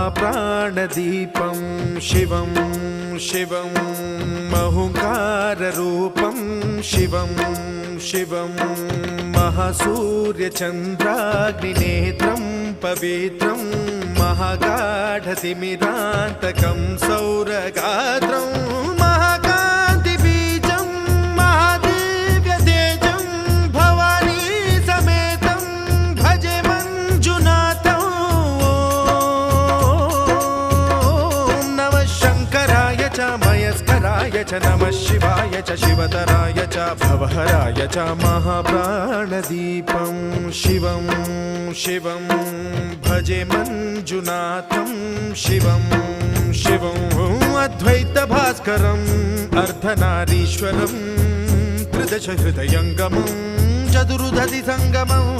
महाप्राणदीपं शिवं शिवं महुङ्काररूपं शिवं शिवं महासूर्यचन्द्राग्निनेत्रं पवित्रं महागाढतिमिरान्तकं सौरगात्रं महाकान्तिबीजं महादिव्यतेजं भवानी समेतं भजे मञ्जुनाथं। ॐ नमः शङ्कराय च मयस्कराय च नमः शिवाय च शिवतराय च भवहराय च महाप्राणदीपं शिवं शिवं भजे मञ्जुनाथं शिवं शिवं अद्वैतभास्करम् अर्धनारीश्वरं त्रिदशहृदयङ्गमं चतुर्दधिसङ्गमम्